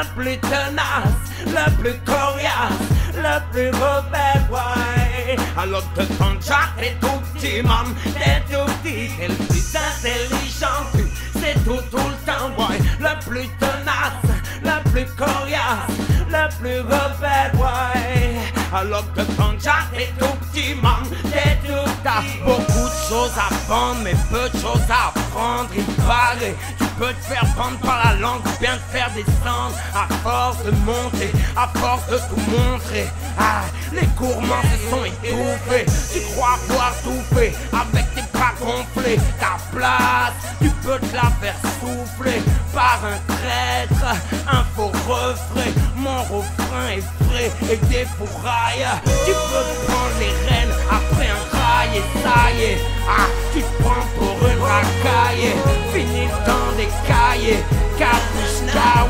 le plus tenace, le plus coriace, le plus rebelle, ouais. Alors que quand Jack est tout petit, maman, t'es tout petit, t'es le plus intelligent, tu sais tout le temps, ouais. Le plus tenace, le plus coriace, le plus rebelle, ouais. Alors que quand Jack est tout petit, maman, t'es tout petit. T'as beaucoup de choses à vendre, mais peu de choses à apprendre. Il paraît, tu peux te faire prendre par la langue, ou bien te faire descendre. À force de monter, à force de tout montrer. Ah, les gourmands se sont étouffés. Tu crois avoir tout fait avec tes bras gonflés. Ta place, tu peux te la faire souffler par un traître, un faux refrain. Mon refrain est frais et défouraille. Tu peux prendre les rênes après un rail et ça y est. Ah, tu te prends pour une racaille. Fini dans des cahiers, capuche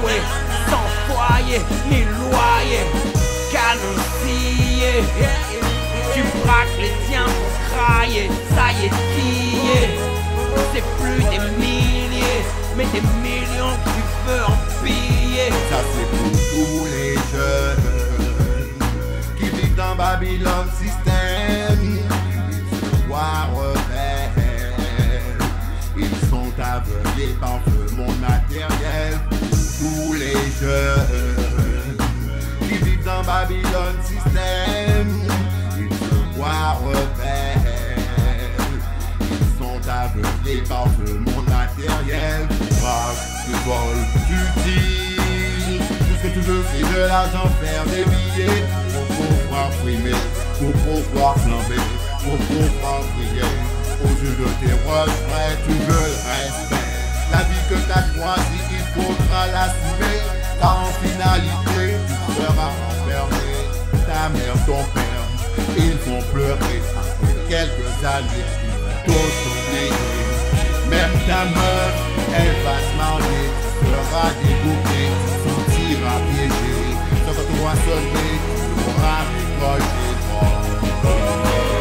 ouais, sans foyer ni loyer. Canon scié, tu braques les tiens pour crailler. Ça y est, pillé. C'est plus des milliers, mais des millions que tu veux en piller. Ça c'est pour tous les jeunes qui vivent dans Babylone système. Ils se voient rebelles, ils sont aveuglés par le monde matériel. Tous les jeunes qui vivent dans Babylone système, ils se voient rebelles, ils sont aveuglés par le monde matériel. Tu voles, tu tires, tout ce que tu veux c'est de l'argent, faire des billets pour pouvoir frimer, pour pouvoir flamber, pour pouvoir briller. Au jeu de tes refrains, tu veux le respect. La vie que t'as choisie, il faudra l'assumer. Car en finalité, tu seras enfermé. Ta mère, ton père, ils vont pleurer. Après quelques années, ils vont t'oublier. Même ta meuf, elle va se marier, tu seras dégoûté, tu te sentiras piégé. Quand tu vas sonner, tu auras récolté.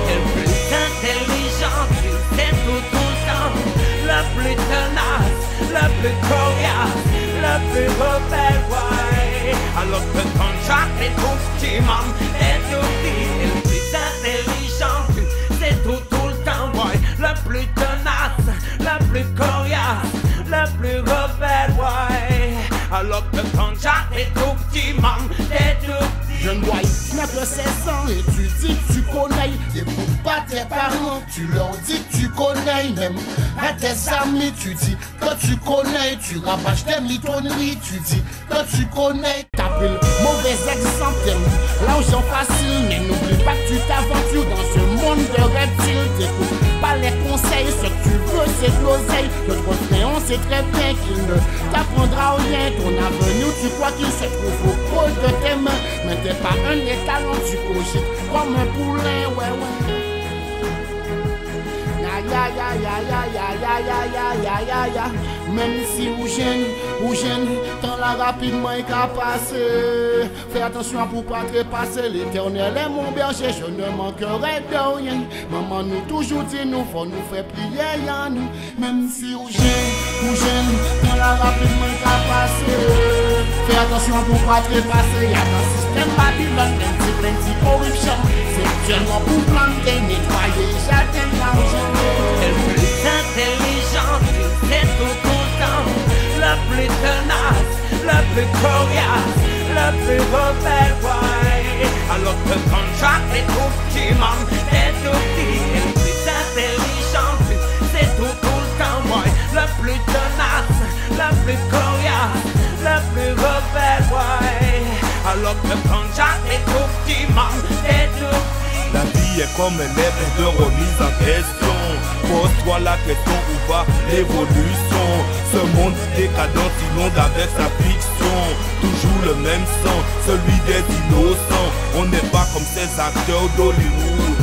T'es le plus intelligent, tu sais tout le temps. Le plus tenace, le plus coriace, le plus rebelle, ouais. Alors que quand Jack est tout petit, maman, t'es tout petit. T'es le plus intelligent, tu sais tout le temps, ouais. Le plus tenace, le plus coriace, le plus rebelle, ouais. Alors que quand Jack est tout petit, maman, t'es tout petit. Jeune boy, n'a que 16 ans et tu dis que tu connais. T'écoutes pas tes parents, tu leur dis que tu connais. Même à tes amis, tu dis que tu connais. Tu ravages tes mitonneries, tu dis que tu connais. T'as pris le mauvais exemple, l'argent facile. Mais n'oublie pas que tu t'aventures dans ce monde de reptiles. T'écoutes pas les conseils, ce que tu veux c'est de l'oseille. Notre refrain, on sait très bien qu'il ne t'apprendra rien. Ton avenir, tu crois qu'il se trouve au creux de tes mains. Mais t'es pas un étalon, tu cogites comme un poulain, ouais. Ya ya ya ya ya ya ya ya ya ya ya. Même si ou jeune, temps là rapidement il qu'à passer. Fais attention pour pas trépasser. L'Éternel est mon berger, je ne manquerai de rien. Maman nous toujours dit nous faut nous faire prier ya nous. Même si ou jeune, temps là rapidement il qu'à passer. Fais attention pour pas trépasser. Y'a dans le système Babylone, plenty corruption. C'est seulement pour planter, nettoyer, jardin l'argent. T'es le plus intelligent, tu sais tout le temps. Le plus tenace, le plus coriace, le plus rebelle, ouais. Alors que quand Jack est tout petit, maman, t'es tout petit. T'es le plus intelligent, tu sais tout le temps, ouais. Le plus tenace, le plus coriace, le plus rebelle, ouais. Alors que quand Jack est tout petit, maman, t'es tout petit. La vie est comme un œuvre de remise en question. Pose-toi la question où va l'évolution. Ce monde décadent s'inonde avec sa fiction. Toujours le même sang, celui des innocents. On n'est pas comme ces acteurs d'Hollywood.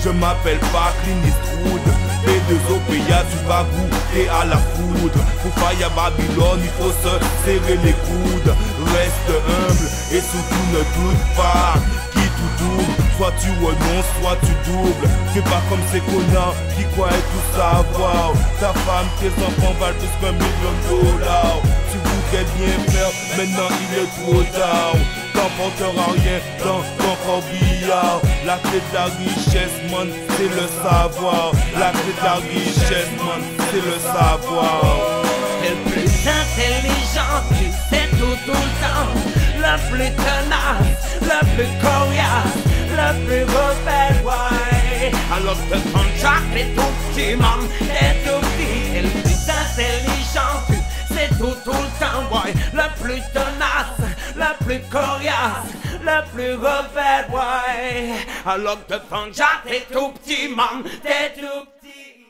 Je m'appelle pas Clint Eastwood. P2O PA, tu vas goûter à la foudre. Pour faillir à Babylone, il faut se serrer les coudes. Reste humble et surtout ne doute pas. Qui tout double, soit tu renonces, soit tu doubles. C'est pas comme ces connards qui croient tout savoir. Ta femme, tes enfants valent plus qu'1 million de dollars. Tu voudrais bien faire merde, maintenant il est trop tard. T'emporteras rien dans ton corbillard. La clé de la richesse, man, c'est le savoir. La clé de la richesse, man, c'est le savoir. Et le plus intelligent, tu sais tout le temps. Le plus tenace, le plus coriace, le plus rebelle, ouais. Alors que ton Jack est tout petit, man, est tout petit. Et le plus intelligent, tu sais tout le temps, ouais. Le plus tenace, le plus coriace, le plus rebelle, ouais. Alors que ton Jack est tout petit, man, t'es tout petit.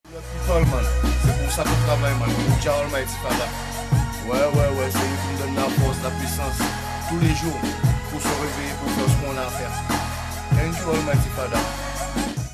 People, man, c'est pour ça qu'on travaille, man. Pour Jah Almighty Father. Ouais, c'est lui qui nous donne la force, la puissance, tous les jours, pour se réveiller, pour faire ce qu'on a à faire. Thank you, Almighty Father.